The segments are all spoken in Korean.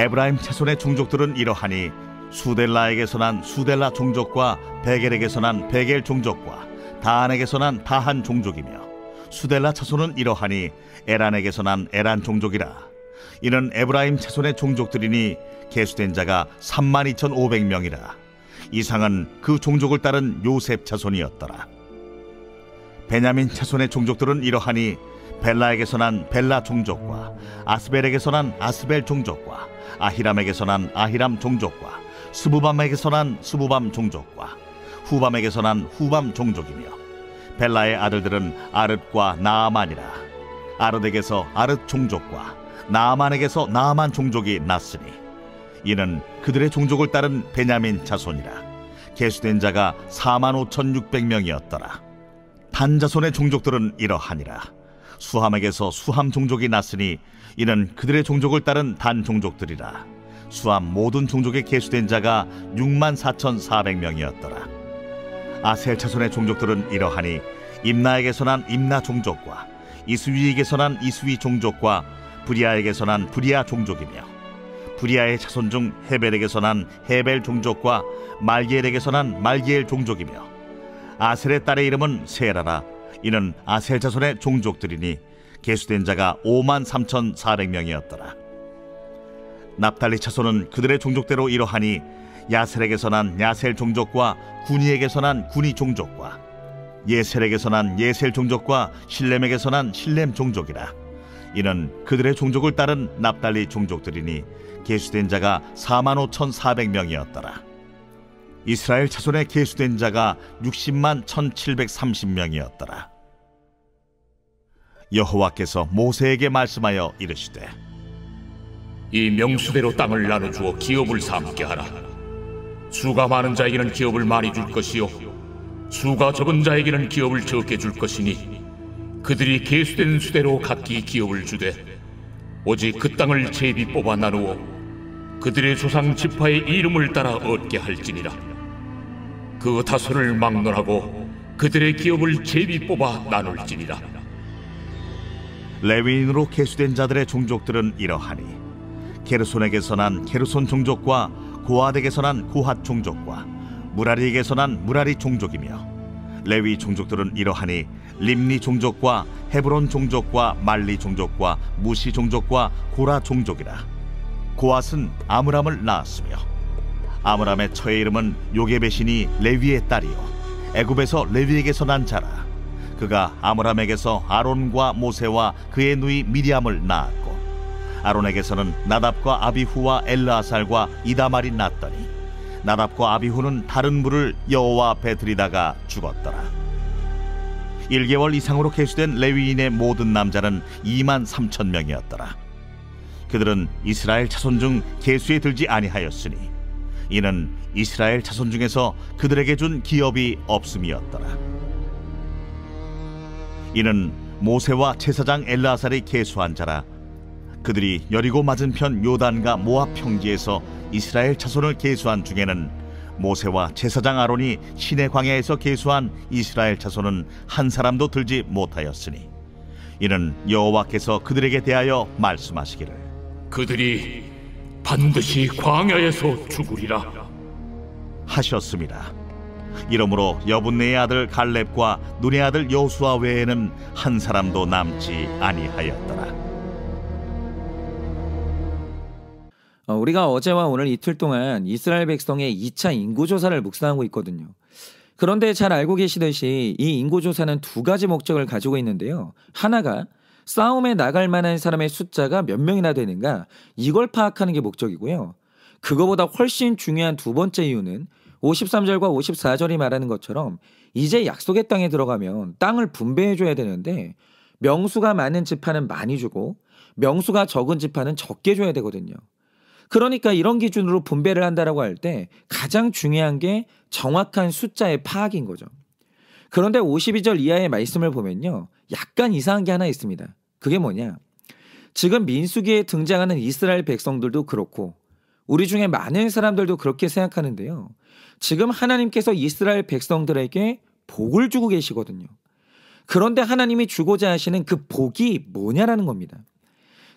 에브라임 자손의 종족들은 이러하니 수델라에게서 난 수델라 종족과 베겔에게서 난 베겔 종족과 다한에게서 난 다한 종족이며 수델라 자손은 이러하니 에란에게서 난 에란 종족이라. 이는 에브라임 자손의 종족들이니 계수된 자가 32,500명이라. 이상은 그 종족을 따른 요셉 자손이었더라. 베냐민 자손의 종족들은 이러하니 벨라에게서 난 벨라 종족과 아스벨에게서 난 아스벨 종족과 아히람에게서 난 아히람 종족과 스부밤에게서 난 스부밤 종족과 후밤에게서 난 후밤 종족이며 벨라의 아들들은 아릇과 나아만이라. 아릇에게서 아릇 종족과 나아만에게서 나아만 종족이 났으니 이는 그들의 종족을 따른 베냐민 자손이라. 계수된 자가 45,600명이었더라. 단 자손의 종족들은 이러하니라. 수함에게서 수함 종족이 났으니 이는 그들의 종족을 따른 단 종족들이라. 수함 모든 종족에 계수된 자가 64,400명이었더라. 아셀 자손의 종족들은 이러하니 임나에게서 난 임나 종족과 이스위에게서 난 이스위 종족과 브리아에게서 난 브리아 종족이며 브리아의 자손 중 헤벨에게서 난 헤벨 종족과 말기엘에게서 난 말기엘 종족이며 아셀의 딸의 이름은 세라라. 이는 아셀 자손의 종족들이니 계수된 자가 53,400명이었더라. 납달리 자손은 그들의 종족대로 이러하니 야셀에게서 난 야셀 종족과 구니에게서 난 구니 종족과 예셀에게서 난 예셀 종족과 실렘에게서 난 실렘 종족이라. 이는 그들의 종족을 따른 납달리 종족들이니 계수된 자가 45,400명이었더라. 이스라엘 자손의 계수된 자가 601,730명이었더라. 여호와께서 모세에게 말씀하여 이르시되 이 명수대로 땅을 나눠주어 기업을 삼게 하라. 수가 많은 자에게는 기업을 많이 줄 것이요 수가 적은 자에게는 기업을 적게 줄 것이니 그들이 계수된 수대로 각기 기업을 주되 오직 그 땅을 제비 뽑아 나누어 그들의 조상 지파의 이름을 따라 얻게 할지니라. 그 다소를 막론하고 그들의 기업을 제비 뽑아 나눌지니라. 레위인으로 계수된 자들의 종족들은 이러하니 게르손에게서 난 게르손 종족과 고핫에게서 난 고핫 종족과 무라리에게서 난 무라리 종족이며 레위 종족들은 이러하니 림니 종족과 헤브론 종족과 말리 종족과 무시 종족과 고라 종족이라. 고핫은 아므람을 낳았으며 아므람의 처의 이름은 요게벳이니 레위의 딸이요 애굽에서 레위에게서 난 자라. 그가 아므람에게서 아론과 모세와 그의 누이 미리암을 낳았고 아론에게서는 나답과 아비후와 엘르아살과 이다말이 낳았더니 나답과 아비후는 다른 물을 여호와 앞에 들이다가 죽었더라. 1개월 이상으로 계수된 레위인의 모든 남자는 23,000명이었더라. 그들은 이스라엘 자손 중 계수에 들지 아니하였으니 이는 이스라엘 자손 중에서 그들에게 준 기업이 없음이었더라. 이는 모세와 제사장 엘르아살이 계수한 자라. 그들이 여리고 맞은편 요단과 모압 평지에서 이스라엘 자손을 계수한 중에는 모세와 제사장 아론이 시내 광야에서 계수한 이스라엘 자손은 한 사람도 들지 못하였으니 이는 여호와께서 그들에게 대하여 말씀하시기를 그들이 반드시 광야에서 죽으리라 하셨습니다. 이러므로 여분네의 아들 갈렙과 눈의 아들 여호수아 외에는 한 사람도 남지 아니하였더라. 우리가 어제와 오늘 이틀 동안 이스라엘 백성의 2차 인구조사를 묵상하고 있거든요. 그런데 잘 알고 계시듯이 이 인구조사는 두 가지 목적을 가지고 있는데요. 하나가 싸움에 나갈 만한 사람의 숫자가 몇 명이나 되는가 이걸 파악하는 게 목적이고요. 그거보다 훨씬 중요한 두 번째 이유는 53절과 54절이 말하는 것처럼 이제 약속의 땅에 들어가면 땅을 분배해줘야 되는데 명수가 많은 지파는 많이 주고 명수가 적은 지파는 적게 줘야 되거든요. 그러니까 이런 기준으로 분배를 한다라고 할 때 가장 중요한 게 정확한 숫자의 파악인 거죠. 그런데 52절 이하의 말씀을 보면요. 약간 이상한 게 하나 있습니다. 그게 뭐냐? 지금 민수기에 등장하는 이스라엘 백성들도 그렇고 우리 중에 많은 사람들도 그렇게 생각하는데요. 지금 하나님께서 이스라엘 백성들에게 복을 주고 계시거든요. 그런데 하나님이 주고자 하시는 그 복이 뭐냐라는 겁니다.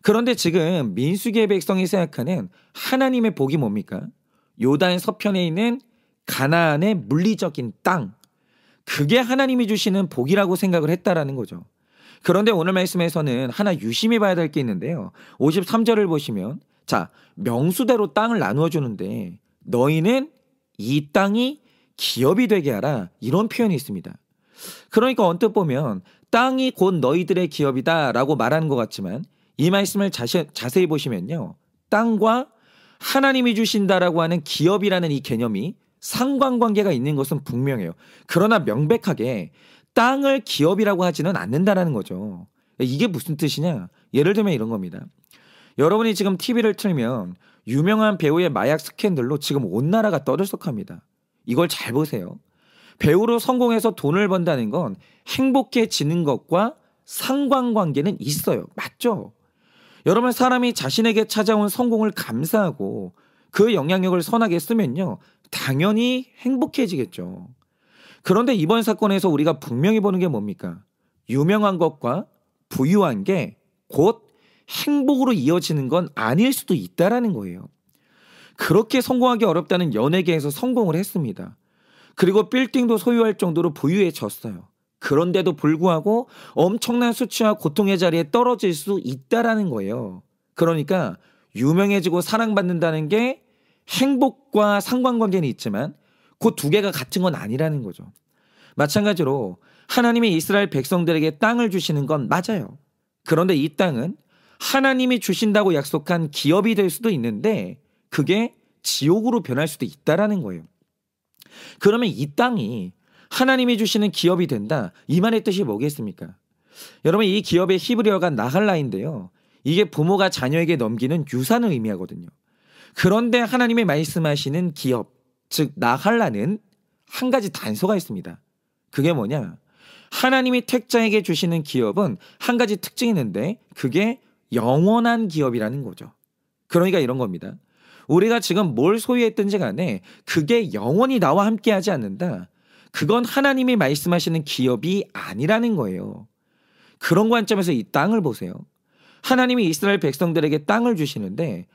그런데 지금 민수기의 백성이 생각하는 하나님의 복이 뭡니까? 요단 서편에 있는 가나안의 물리적인 땅. 그게 하나님이 주시는 복이라고 생각을 했다라는 거죠. 그런데 오늘 말씀에서는 하나 유심히 봐야 될 게 있는데요. 53절을 보시면 자, 명수대로 땅을 나누어 주는데 너희는 이 땅이 기업이 되게 하라. 이런 표현이 있습니다. 그러니까 언뜻 보면 땅이 곧 너희들의 기업이다라고 말하는 것 같지만 이 말씀을 자세히 보시면요. 땅과 하나님이 주신다라고 하는 기업이라는 이 개념이 상관관계가 있는 것은 분명해요. 그러나 명백하게 땅을 기업이라고 하지는 않는다라는 거죠. 이게 무슨 뜻이냐? 예를 들면 이런 겁니다. 여러분이 지금 TV를 틀면 유명한 배우의 마약 스캔들로 지금 온 나라가 떠들썩합니다. 이걸 잘 보세요. 배우로 성공해서 돈을 번다는 건 행복해지는 것과 상관관계는 있어요. 맞죠? 여러분 사람이 자신에게 찾아온 성공을 감사하고 그 영향력을 선하게 쓰면요. 당연히 행복해지겠죠. 그런데 이번 사건에서 우리가 분명히 보는 게 뭡니까? 유명한 것과 부유한 게 곧 행복으로 이어지는 건 아닐 수도 있다라는 거예요. 그렇게 성공하기 어렵다는 연예계에서 성공을 했습니다. 그리고 빌딩도 소유할 정도로 부유해졌어요. 그런데도 불구하고 엄청난 수치와 고통의 자리에 떨어질 수 있다라는 거예요. 그러니까 유명해지고 사랑받는다는 게 행복과 상관관계는 있지만 그 두 개가 같은 건 아니라는 거죠. 마찬가지로 하나님이 이스라엘 백성들에게 땅을 주시는 건 맞아요. 그런데 이 땅은 하나님이 주신다고 약속한 기업이 될 수도 있는데 그게 지옥으로 변할 수도 있다라는 거예요. 그러면 이 땅이 하나님이 주시는 기업이 된다. 이 말의 뜻이 뭐겠습니까? 여러분 이 기업의 히브리어가 나할라인데요. 이게 부모가 자녀에게 넘기는 유산을 의미하거든요. 그런데 하나님이 말씀하시는 기업, 즉 나할라는 한 가지 단서가 있습니다. 그게 뭐냐? 하나님이 택자에게 주시는 기업은 한 가지 특징이 있는데 그게 영원한 기업이라는 거죠. 그러니까 이런 겁니다. 우리가 지금 뭘 소유했든지 간에 그게 영원히 나와 함께하지 않는다. 그건 하나님이 말씀하시는 기업이 아니라는 거예요. 그런 관점에서 이 땅을 보세요. 하나님이 이스라엘 백성들에게 땅을 주시는데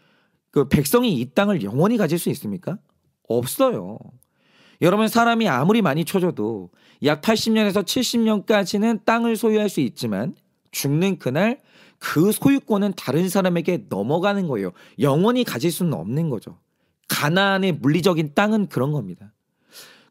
그 백성이 이 땅을 영원히 가질 수 있습니까? 없어요. 여러분 사람이 아무리 많이 쳐줘도 약 80년에서 70년까지는 땅을 소유할 수 있지만 죽는 그날 그 소유권은 다른 사람에게 넘어가는 거예요. 영원히 가질 수는 없는 거죠. 가나안의 물리적인 땅은 그런 겁니다.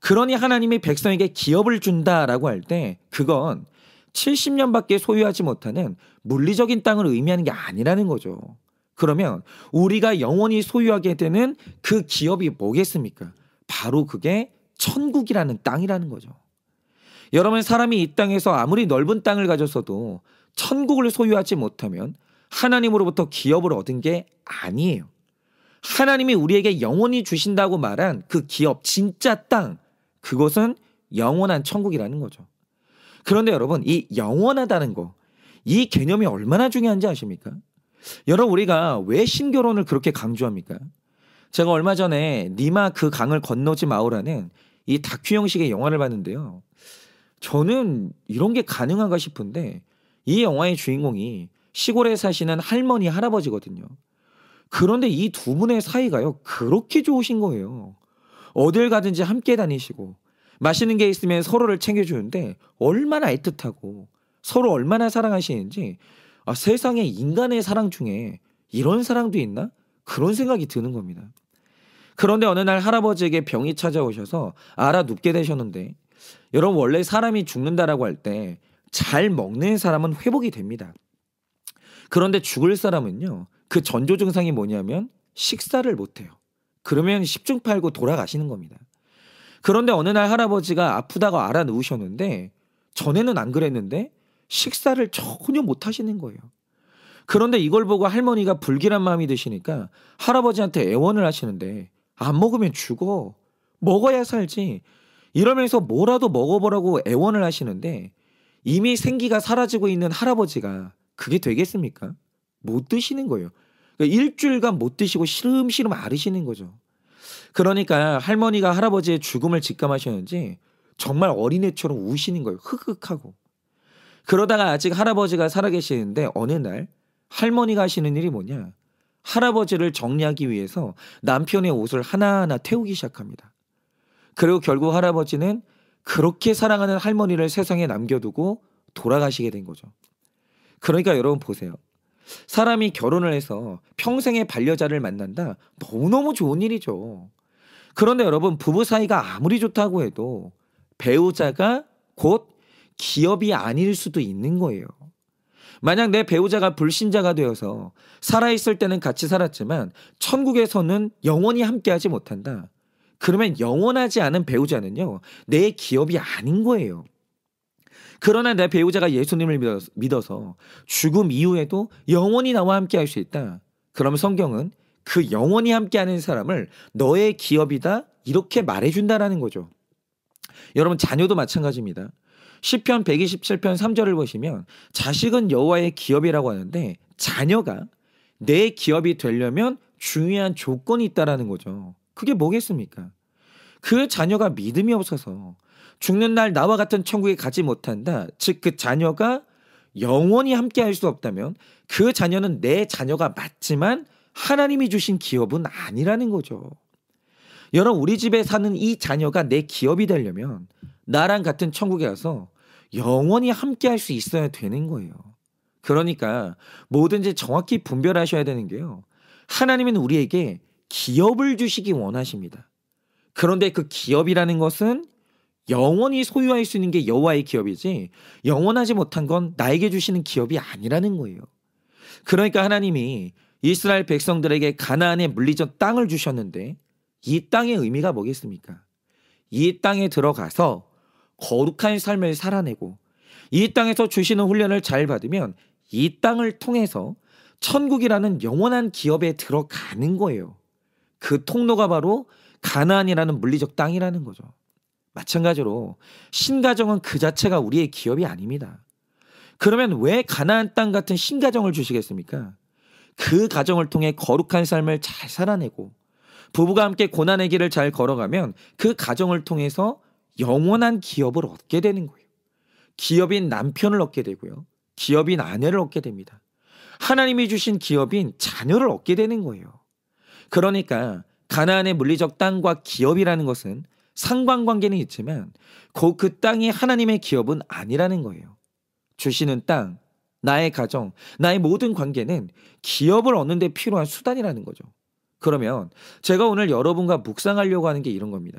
그러니 하나님이 백성에게 기업을 준다라고 할 때 그건 70년밖에 소유하지 못하는 물리적인 땅을 의미하는 게 아니라는 거죠. 그러면 우리가 영원히 소유하게 되는 그 기업이 뭐겠습니까? 바로 그게 천국이라는 땅이라는 거죠. 여러분 사람이 이 땅에서 아무리 넓은 땅을 가졌어도 천국을 소유하지 못하면 하나님으로부터 기업을 얻은 게 아니에요. 하나님이 우리에게 영원히 주신다고 말한 그 기업, 진짜 땅, 그것은 영원한 천국이라는 거죠. 그런데 여러분 이 영원하다는 거, 이 개념이 얼마나 중요한지 아십니까? 여러분 우리가 왜 신결혼을 그렇게 강조합니까? 제가 얼마 전에 니마 그 강을 건너지 마오라는 이 다큐 형식의 영화를 봤는데요. 저는 이런 게 가능한가 싶은데 이 영화의 주인공이 시골에 사시는 할머니 할아버지거든요. 그런데 이 두 분의 사이가요 그렇게 좋으신 거예요. 어딜 가든지 함께 다니시고 맛있는 게 있으면 서로를 챙겨주는데 얼마나 애틋하고 서로 얼마나 사랑하시는지 세상에 인간의 사랑 중에 이런 사랑도 있나? 그런 생각이 드는 겁니다. 그런데 어느 날 할아버지에게 병이 찾아오셔서 알아눕게 되셨는데 여러분 원래 사람이 죽는다라고 할 때 잘 먹는 사람은 회복이 됩니다. 그런데 죽을 사람은요 그 전조 증상이 뭐냐면 식사를 못해요. 그러면 10중 8구 돌아가시는 겁니다. 그런데 어느 날 할아버지가 아프다고 알아누우셨는데 전에는 안 그랬는데 식사를 전혀 못 하시는 거예요. 그런데 이걸 보고 할머니가 불길한 마음이 드시니까 할아버지한테 애원을 하시는데 안 먹으면 죽어. 먹어야 살지. 이러면서 뭐라도 먹어보라고 애원을 하시는데 이미 생기가 사라지고 있는 할아버지가 그게 되겠습니까? 못 드시는 거예요. 그러니까 일주일간 못 드시고 시름시름 앓으시는 거죠. 그러니까 할머니가 할아버지의 죽음을 직감하셨는지 정말 어린애처럼 우시는 거예요. 흐흑하고. 그러다가 아직 할아버지가 살아계시는데 어느 날 할머니가 하시는 일이 뭐냐? 할아버지를 정리하기 위해서 남편의 옷을 하나하나 태우기 시작합니다. 그리고 결국 할아버지는 그렇게 사랑하는 할머니를 세상에 남겨두고 돌아가시게 된 거죠. 그러니까 여러분 보세요. 사람이 결혼을 해서 평생의 반려자를 만난다. 너무너무 좋은 일이죠. 그런데 여러분 부부 사이가 아무리 좋다고 해도 배우자가 곧 기업이 아닐 수도 있는 거예요. 만약 내 배우자가 불신자가 되어서 살아있을 때는 같이 살았지만 천국에서는 영원히 함께하지 못한다. 그러면 영원하지 않은 배우자는요, 내 기업이 아닌 거예요. 그러나 내 배우자가 예수님을 믿어서 죽음 이후에도 영원히 나와 함께할 수 있다. 그럼 성경은 그 영원히 함께하는 사람을 너의 기업이다 이렇게 말해준다라는 거죠. 여러분 자녀도 마찬가지입니다. 시편 127편 3절을 보시면 자식은 여호와의 기업이라고 하는데 자녀가 내 기업이 되려면 중요한 조건이 있다라는 거죠. 그게 뭐겠습니까? 그 자녀가 믿음이 없어서 죽는 날 나와 같은 천국에 가지 못한다. 즉 그 자녀가 영원히 함께할 수 없다면 그 자녀는 내 자녀가 맞지만 하나님이 주신 기업은 아니라는 거죠. 여러분 우리 집에 사는 이 자녀가 내 기업이 되려면 나랑 같은 천국에 가서 영원히 함께할 수 있어야 되는 거예요. 그러니까 뭐든지 정확히 분별하셔야 되는 게요. 하나님은 우리에게 기업을 주시기 원하십니다. 그런데 그 기업이라는 것은 영원히 소유할 수 있는 게 여호와의 기업이지 영원하지 못한 건 나에게 주시는 기업이 아니라는 거예요. 그러니까 하나님이 이스라엘 백성들에게 가나안의 물리적 땅을 주셨는데 이 땅의 의미가 뭐겠습니까? 이 땅에 들어가서 거룩한 삶을 살아내고 이 땅에서 주시는 훈련을 잘 받으면 이 땅을 통해서 천국이라는 영원한 기업에 들어가는 거예요. 그 통로가 바로 가나안이라는 물리적 땅이라는 거죠. 마찬가지로 신가정은 그 자체가 우리의 기업이 아닙니다. 그러면 왜 가나안 땅 같은 신가정을 주시겠습니까? 그 가정을 통해 거룩한 삶을 잘 살아내고 부부가 함께 고난의 길을 잘 걸어가면 그 가정을 통해서 영원한 기업을 얻게 되는 거예요. 기업인 남편을 얻게 되고요. 기업인 아내를 얻게 됩니다. 하나님이 주신 기업인 자녀를 얻게 되는 거예요. 그러니까 가나안의 물리적 땅과 기업이라는 것은 상관관계는 있지만 그 땅이 하나님의 기업은 아니라는 거예요. 주시는 땅, 나의 가정, 나의 모든 관계는 기업을 얻는 데 필요한 수단이라는 거죠. 그러면 제가 오늘 여러분과 묵상하려고 하는 게 이런 겁니다.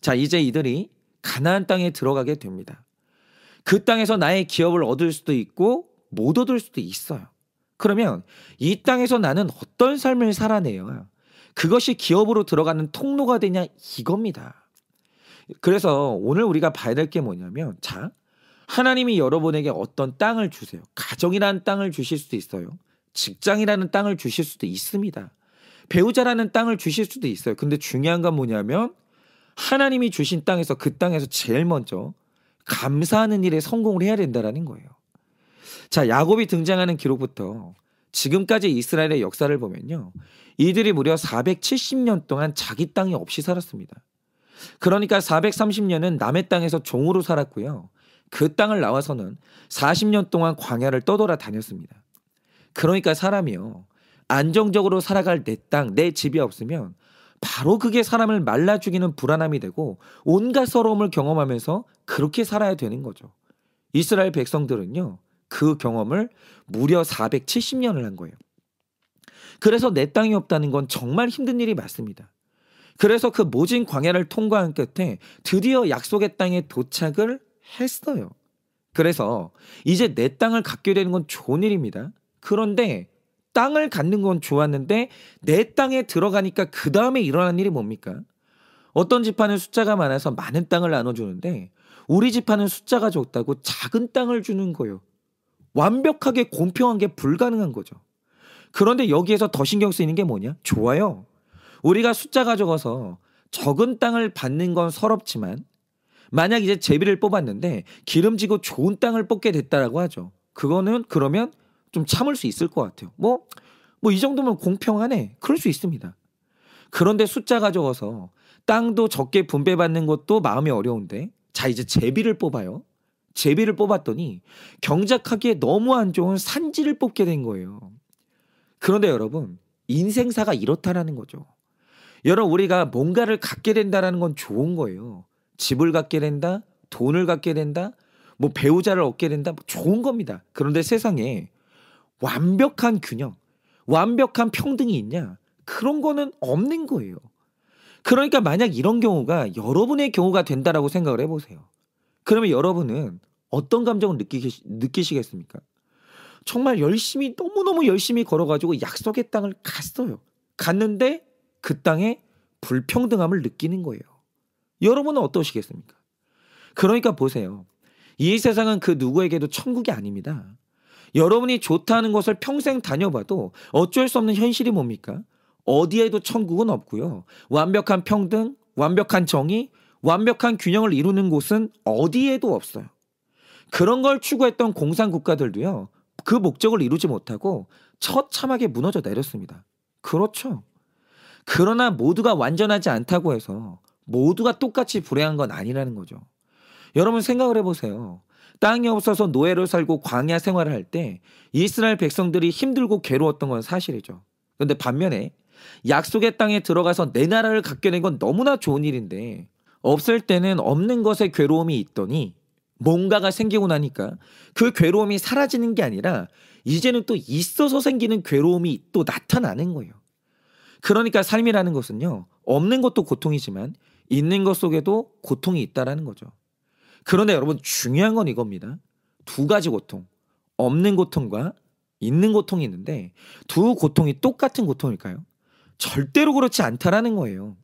자, 이제 이들이 가나안 땅에 들어가게 됩니다. 그 땅에서 나의 기업을 얻을 수도 있고 못 얻을 수도 있어요. 그러면 이 땅에서 나는 어떤 삶을 살아내야 그것이 기업으로 들어가는 통로가 되냐 이겁니다. 그래서 오늘 우리가 봐야 될 게 뭐냐면 자, 하나님이 여러분에게 어떤 땅을 주세요. 가정이라는 땅을 주실 수도 있어요. 직장이라는 땅을 주실 수도 있습니다. 배우자라는 땅을 주실 수도 있어요. 근데 중요한 건 뭐냐면 하나님이 주신 땅에서 그 땅에서 제일 먼저 감사하는 일에 성공을 해야 된다는 거예요. 자, 야곱이 등장하는 기록부터 지금까지 이스라엘의 역사를 보면요. 이들이 무려 470년 동안 자기 땅이 없이 살았습니다. 그러니까 430년은 남의 땅에서 종으로 살았고요. 그 땅을 나와서는 40년 동안 광야를 떠돌아 다녔습니다. 그러니까 사람이요. 안정적으로 살아갈 내 땅, 내 집이 없으면 바로 그게 사람을 말라 죽이는 불안함이 되고 온갖 서러움을 경험하면서 그렇게 살아야 되는 거죠. 이스라엘 백성들은요. 그 경험을 무려 470년을 한 거예요. 그래서 내 땅이 없다는 건 정말 힘든 일이 맞습니다. 그래서 그 모진 광야를 통과한 끝에 드디어 약속의 땅에 도착을 했어요. 그래서 이제 내 땅을 갖게 되는 건 좋은 일입니다. 그런데 땅을 갖는 건 좋았는데 내 땅에 들어가니까 그 다음에 일어난 일이 뭡니까? 어떤 지파는 숫자가 많아서 많은 땅을 나눠주는데 우리 지파는 숫자가 적다고 작은 땅을 주는 거예요. 완벽하게 공평한 게 불가능한 거죠. 그런데 여기에서 더 신경 쓰이는 게 뭐냐? 좋아요. 우리가 숫자가 적어서 적은 땅을 받는 건 서럽지만 만약 이제 제비를 뽑았는데 기름지고 좋은 땅을 뽑게 됐다라고 하죠. 그거는 그러면 좀 참을 수 있을 것 같아요. 뭐 이 정도면 공평하네. 그럴 수 있습니다. 그런데 숫자가 적어서 땅도 적게 분배받는 것도 마음이 어려운데 자 이제 제비를 뽑아요. 제비를 뽑았더니 경작하기에 너무 안 좋은 산지를 뽑게 된 거예요. 그런데 여러분, 인생사가 이렇다라는 거죠. 여러분, 우리가 뭔가를 갖게 된다라는 건 좋은 거예요. 집을 갖게 된다, 돈을 갖게 된다, 뭐 배우자를 얻게 된다, 뭐 좋은 겁니다. 그런데 세상에 완벽한 균형, 완벽한 평등이 있냐? 그런 거는 없는 거예요. 그러니까 만약 이런 경우가 여러분의 경우가 된다라고 생각을 해보세요. 그러면 여러분은 어떤 감정을 느끼시겠습니까? 정말 열심히, 너무너무 열심히 걸어가지고 약속의 땅을 갔어요. 갔는데 그 땅에 불평등함을 느끼는 거예요. 여러분은 어떠시겠습니까? 그러니까 보세요. 이 세상은 그 누구에게도 천국이 아닙니다. 여러분이 좋다는 곳을 평생 다녀봐도 어쩔 수 없는 현실이 뭡니까? 어디에도 천국은 없고요. 완벽한 평등, 완벽한 정의, 완벽한 균형을 이루는 곳은 어디에도 없어요. 그런 걸 추구했던 공산국가들도요. 그 목적을 이루지 못하고 처참하게 무너져 내렸습니다. 그렇죠. 그러나 모두가 완전하지 않다고 해서 모두가 똑같이 불행한 건 아니라는 거죠. 여러분 생각을 해보세요. 땅이 없어서 노예로 살고 광야 생활을 할 때 이스라엘 백성들이 힘들고 괴로웠던 건 사실이죠. 그런데 반면에 약속의 땅에 들어가서 내 나라를 갖게 된 건 너무나 좋은 일인데 없을 때는 없는 것에 괴로움이 있더니 뭔가가 생기고 나니까 그 괴로움이 사라지는 게 아니라 이제는 또 있어서 생기는 괴로움이 또 나타나는 거예요. 그러니까 삶이라는 것은요. 없는 것도 고통이지만 있는 것 속에도 고통이 있다라는 거죠. 그런데 여러분 중요한 건 이겁니다. 두 가지 고통. 없는 고통과 있는 고통이 있는데 두 고통이 똑같은 고통일까요? 절대로 그렇지 않다라는 거예요.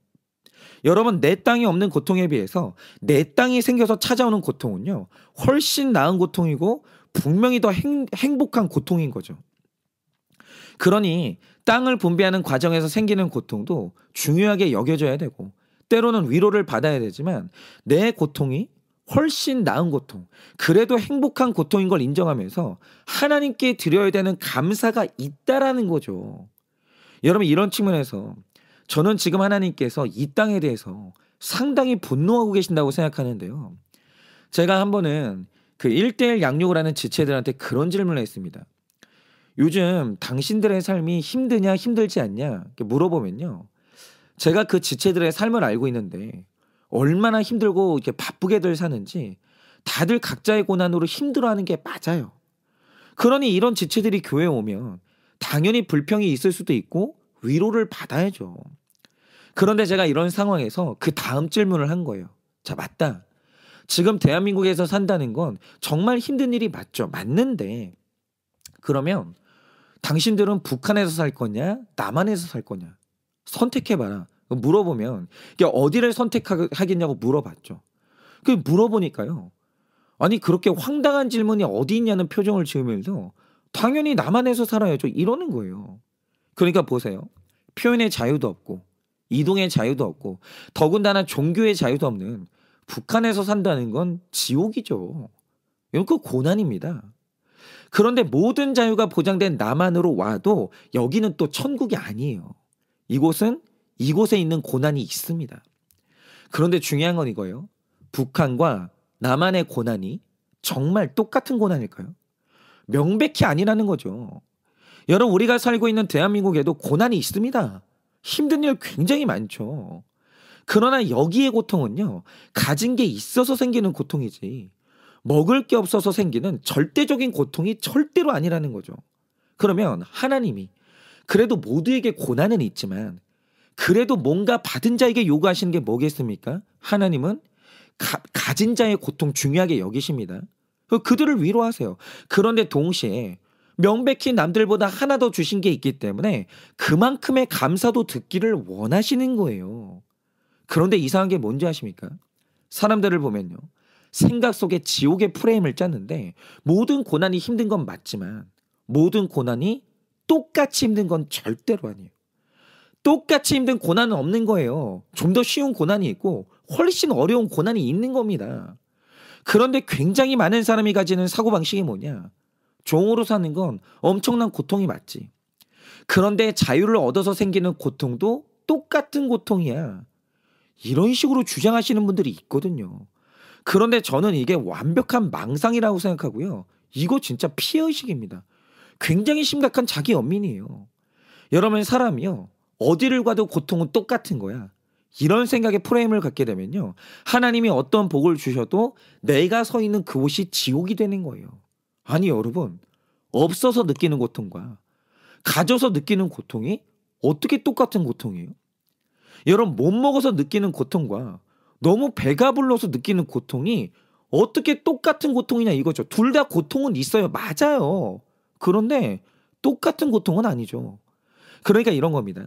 여러분 내 땅이 없는 고통에 비해서 내 땅이 생겨서 찾아오는 고통은요. 훨씬 나은 고통이고 분명히 더 행복한 고통인 거죠. 그러니 땅을 분배하는 과정에서 생기는 고통도 중요하게 여겨져야 되고 때로는 위로를 받아야 되지만 내 고통이 훨씬 나은 고통, 그래도 행복한 고통인 걸 인정하면서 하나님께 드려야 되는 감사가 있다라는 거죠. 여러분 이런 측면에서 저는 지금 하나님께서 이 땅에 대해서 상당히 분노하고 계신다고 생각하는데요. 제가 한 번은 그 1:1 양육을 하는 지체들한테 그런 질문을 했습니다. 요즘 당신들의 삶이 힘드냐 힘들지 않냐 이렇게 물어보면요. 제가 그 지체들의 삶을 알고 있는데 얼마나 힘들고 이렇게 바쁘게들 사는지 다들 각자의 고난으로 힘들어하는 게 맞아요. 그러니 이런 지체들이 교회에 오면 당연히 불평이 있을 수도 있고 위로를 받아야죠. 그런데 제가 이런 상황에서 그 다음 질문을 한 거예요. 자, 맞다. 지금 대한민국에서 산다는 건 정말 힘든 일이 맞죠. 맞는데 그러면 당신들은 북한에서 살 거냐 남한에서 살 거냐 선택해봐라. 물어보면 어디를 선택하겠냐고 물어봤죠. 그 물어보니까요. 아니 그렇게 황당한 질문이 어디 있냐는 표정을 지으면서 당연히 남한에서 살아야죠. 이러는 거예요. 그러니까 보세요. 표현의 자유도 없고 이동의 자유도 없고 더군다나 종교의 자유도 없는 북한에서 산다는 건 지옥이죠. 이건 그 고난입니다. 그런데 모든 자유가 보장된 남한으로 와도 여기는 또 천국이 아니에요. 이곳에 있는 고난이 있습니다. 그런데 중요한 건 이거예요. 북한과 남한의 고난이 정말 똑같은 고난일까요? 명백히 아니라는 거죠. 여러분 우리가 살고 있는 대한민국에도 고난이 있습니다. 힘든 일 굉장히 많죠. 그러나 여기의 고통은요. 가진 게 있어서 생기는 고통이지 먹을 게 없어서 생기는 절대적인 고통이 절대로 아니라는 거죠. 그러면 하나님이 그래도 모두에게 고난은 있지만 그래도 뭔가 받은 자에게 요구하시는 게 뭐겠습니까? 하나님은 가진 자의 고통 중요하게 여기십니다. 그들을 위로하세요. 그런데 동시에 명백히 남들보다 하나 더 주신 게 있기 때문에 그만큼의 감사도 듣기를 원하시는 거예요. 그런데 이상한 게 뭔지 아십니까? 사람들을 보면요. 생각 속에 지옥의 프레임을 짰는데 모든 고난이 힘든 건 맞지만 모든 고난이 똑같이 힘든 건 절대로 아니에요. 똑같이 힘든 고난은 없는 거예요. 좀 더 쉬운 고난이 있고 훨씬 어려운 고난이 있는 겁니다. 그런데 굉장히 많은 사람이 가지는 사고방식이 뭐냐? 종으로 사는 건 엄청난 고통이 맞지. 그런데 자유를 얻어서 생기는 고통도 똑같은 고통이야. 이런 식으로 주장하시는 분들이 있거든요. 그런데 저는 이게 완벽한 망상이라고 생각하고요. 이거 진짜 피해의식입니다. 굉장히 심각한 자기 연민이에요. 여러분 사람이요. 어디를 가도 고통은 똑같은 거야. 이런 생각의 프레임을 갖게 되면요. 하나님이 어떤 복을 주셔도 내가 서 있는 그곳이 지옥이 되는 거예요. 아니 여러분 없어서 느끼는 고통과 가져서 느끼는 고통이 어떻게 똑같은 고통이에요? 여러분 못 먹어서 느끼는 고통과 너무 배가 불러서 느끼는 고통이 어떻게 똑같은 고통이냐 이거죠. 둘 다 고통은 있어요. 맞아요. 그런데 똑같은 고통은 아니죠. 그러니까 이런 겁니다.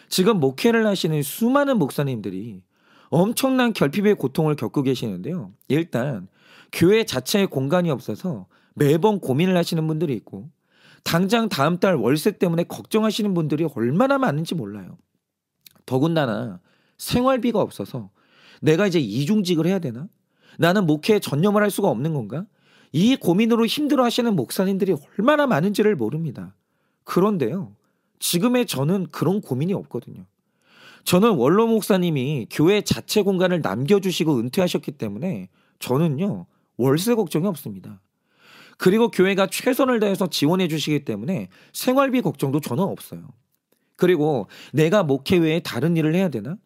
지금 목회를 하시는 수많은 목사님들이 엄청난 결핍의 고통을 겪고 계시는데요. 일단 교회 자체에 공간이 없어서 매번 고민을 하시는 분들이 있고 당장 다음 달 월세 때문에 걱정하시는 분들이 얼마나 많은지 몰라요. 더군다나 생활비가 없어서 내가 이제 이중직을 해야 되나? 나는 목회에 전념을 할 수가 없는 건가? 이 고민으로 힘들어하시는 목사님들이 얼마나 많은지를 모릅니다. 그런데요. 지금의 저는 그런 고민이 없거든요. 저는 원로 목사님이 교회 자체 공간을 남겨주시고 은퇴하셨기 때문에 저는요. 월세 걱정이 없습니다. 그리고 교회가 최선을 다해서 지원해 주시기 때문에 생활비 걱정도 저는 없어요. 그리고 내가 목회 외에 다른 일을 해야 되나?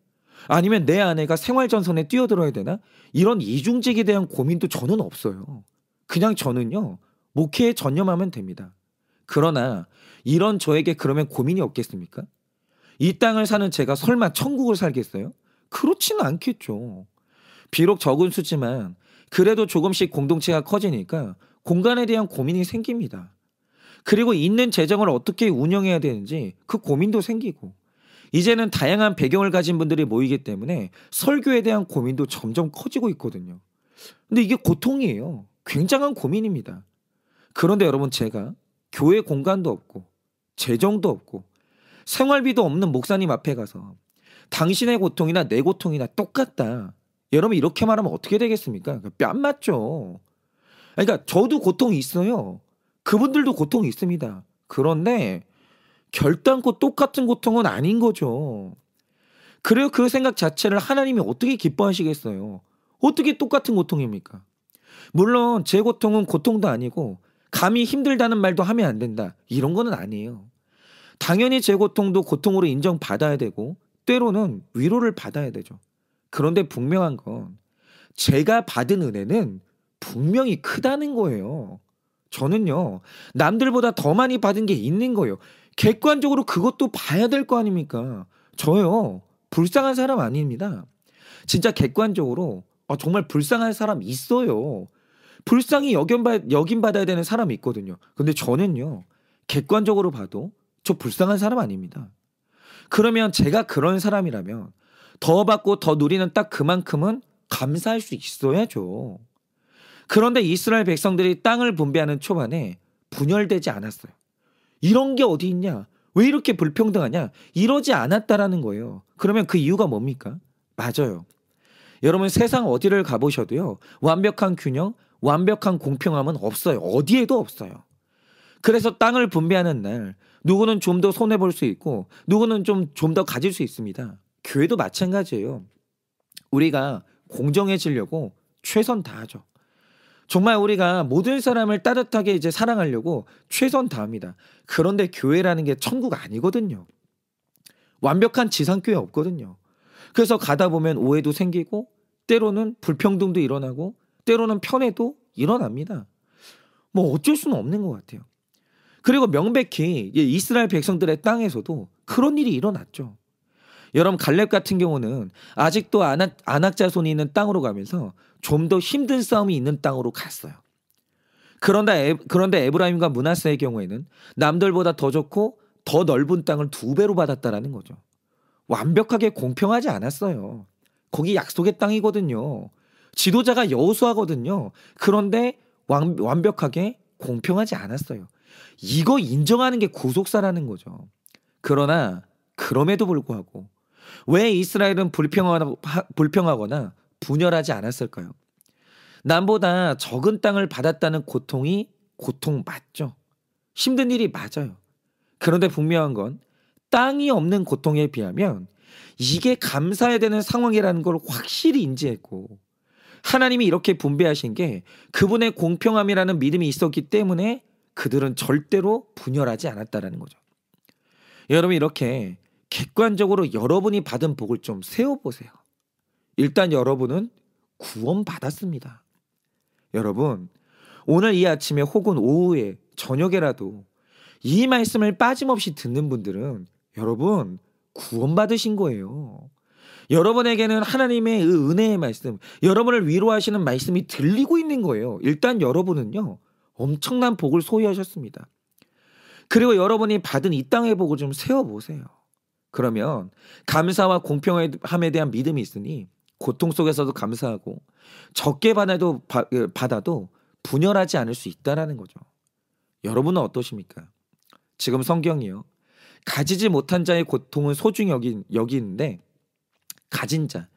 아니면 내 아내가 생활전선에 뛰어들어야 되나? 이런 이중직에 대한 고민도 저는 없어요. 그냥 저는요. 목회에 전념하면 됩니다. 그러나 이런 저에게 그러면 고민이 없겠습니까? 이 땅을 사는 제가 설마 천국을 살겠어요? 그렇지는 않겠죠. 비록 적은 수지만 그래도 조금씩 공동체가 커지니까 공간에 대한 고민이 생깁니다. 그리고 있는 재정을 어떻게 운영해야 되는지 그 고민도 생기고 이제는 다양한 배경을 가진 분들이 모이기 때문에 설교에 대한 고민도 점점 커지고 있거든요. 근데 이게 고통이에요. 굉장한 고민입니다. 그런데 여러분 제가 교회 공간도 없고 재정도 없고 생활비도 없는 목사님 앞에 가서 당신의 고통이나 내 고통이나 똑같다. 여러분 이렇게 말하면 어떻게 되겠습니까? 뺨 맞죠. 그러니까 저도 고통이 있어요. 그분들도 고통이 있습니다. 그런데 결단코 똑같은 고통은 아닌 거죠. 그래요 그 생각 자체를 하나님이 어떻게 기뻐하시겠어요? 어떻게 똑같은 고통입니까? 물론 제 고통은 고통도 아니고 감히 힘들다는 말도 하면 안 된다. 이런 거는 아니에요. 당연히 제 고통도 고통으로 인정받아야 되고 때로는 위로를 받아야 되죠. 그런데 분명한 건 제가 받은 은혜는 분명히 크다는 거예요. 저는요. 남들보다 더 많이 받은 게 있는 거예요. 객관적으로 그것도 봐야 될 거 아닙니까? 저요. 불쌍한 사람 아닙니다. 진짜 객관적으로 정말 불쌍한 사람 있어요. 불쌍히 여김받아야 되는 사람이 있거든요. 근데 저는요. 객관적으로 봐도 저 불쌍한 사람 아닙니다. 그러면 제가 그런 사람이라면 더 받고 더 누리는 딱 그만큼은 감사할 수 있어야죠. 그런데 이스라엘 백성들이 땅을 분배하는 초반에 분열되지 않았어요. 이런 게 어디 있냐? 왜 이렇게 불평등하냐? 이러지 않았다라는 거예요. 그러면 그 이유가 뭡니까? 맞아요. 여러분 세상 어디를 가보셔도요. 완벽한 균형, 완벽한 공평함은 없어요. 어디에도 없어요. 그래서 땅을 분배하는 날 누구는 좀 더 손해볼 수 있고 누구는 좀 더 가질 수 있습니다. 교회도 마찬가지예요. 우리가 공정해지려고 최선 다하죠. 정말 우리가 모든 사람을 따뜻하게 이제 사랑하려고 최선 다합니다. 그런데 교회라는 게 천국 아니거든요. 완벽한 지상교회 없거든요. 그래서 가다 보면 오해도 생기고 때로는 불평등도 일어나고 때로는 편애도 일어납니다. 뭐 어쩔 수는 없는 것 같아요. 그리고 명백히 이스라엘 백성들의 땅에서도 그런 일이 일어났죠. 여러분 갈렙 같은 경우는 아직도 아낙 자손이 있는 땅으로 가면서 좀 더 힘든 싸움이 있는 땅으로 갔어요. 그런데 에브라임과 므낫세의 경우에는 남들보다 더 좋고 더 넓은 땅을 2배로 받았다라는 거죠. 완벽하게 공평하지 않았어요. 거기 약속의 땅이거든요. 지도자가 여호수아거든요. 그런데 완벽하게 공평하지 않았어요. 이거 인정하는 게 구속사라는 거죠. 그러나 그럼에도 불구하고 왜 이스라엘은 불평하거나 분열하지 않았을까요? 남보다 적은 땅을 받았다는 고통이 고통 맞죠. 힘든 일이 맞아요. 그런데 분명한 건 땅이 없는 고통에 비하면 이게 감사해야 되는 상황이라는 걸 확실히 인지했고 하나님이 이렇게 분배하신 게 그분의 공평함이라는 믿음이 있었기 때문에 그들은 절대로 분열하지 않았다라는 거죠. 여러분 이렇게 객관적으로 여러분이 받은 복을 좀 세워보세요. 일단 여러분은 구원받았습니다. 여러분 오늘 이 아침에 혹은 오후에 저녁에라도 이 말씀을 빠짐없이 듣는 분들은 여러분 구원받으신 거예요. 여러분에게는 하나님의 은혜의 말씀, 여러분을 위로하시는 말씀이 들리고 있는 거예요. 일단 여러분은요 엄청난 복을 소유하셨습니다. 그리고 여러분이 받은 이 땅의 복을 좀 세워보세요. 그러면 감사와 공평함에 대한 믿음이 있으니 고통 속에서도 감사하고 적게 받아도 분열하지 않을 수 있다라는 거죠. 여러분은 어떠십니까? 지금 성경이요. 가지지 못한 자의 고통은 소중히 여기는데 가진 자,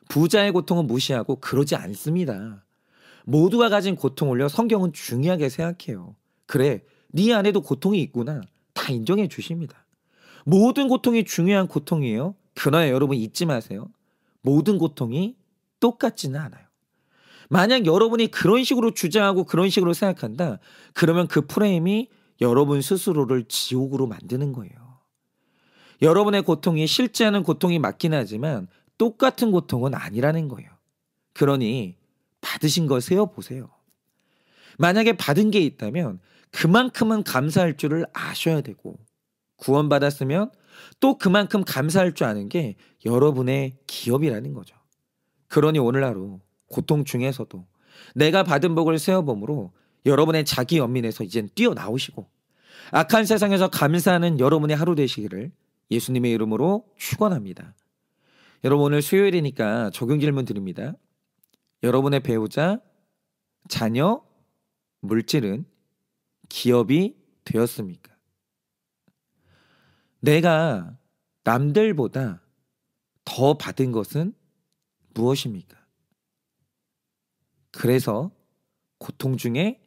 부자의 고통은 무시하고 그러지 않습니다. 모두가 가진 고통을요 성경은 중요하게 생각해요. 그래, 네 안에도 고통이 있구나. 다 인정해 주십니다. 모든 고통이 중요한 고통이에요. 그러나 여러분 잊지 마세요. 모든 고통이 똑같지는 않아요. 만약 여러분이 그런 식으로 주장하고 그런 식으로 생각한다. 그러면 그 프레임이 여러분 스스로를 지옥으로 만드는 거예요. 여러분의 고통이 실제하는 고통이 맞긴 하지만 똑같은 고통은 아니라는 거예요. 그러니 받으신 걸 세워보세요. 만약에 받은 게 있다면 그만큼은 감사할 줄을 아셔야 되고 구원받았으면 또 그만큼 감사할 줄 아는 게 여러분의 기업이라는 거죠. 그러니 오늘 하루 고통 중에서도 내가 받은 복을 세워봄으로 여러분의 자기 연민에서 이젠 뛰어나오시고 악한 세상에서 감사하는 여러분의 하루 되시기를 예수님의 이름으로 축원합니다. 여러분 오늘 수요일이니까 적용 질문 드립니다. 여러분의 배우자, 자녀, 물질은 기업이 되었습니까? 내가 남들보다 더 받은 것은 무엇입니까? 그래서 고통 중에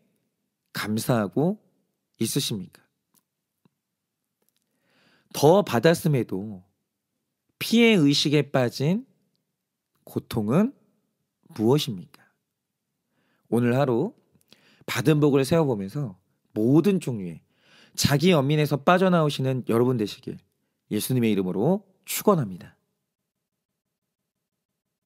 감사하고 있으십니까? 더 받았음에도 피해 의식에 빠진 고통은 무엇입니까? 오늘 하루 받은 복을 세워보면서 모든 종류의 자기 연민에서 빠져나오시는 여러분 되시길 예수님의 이름으로 축원합니다.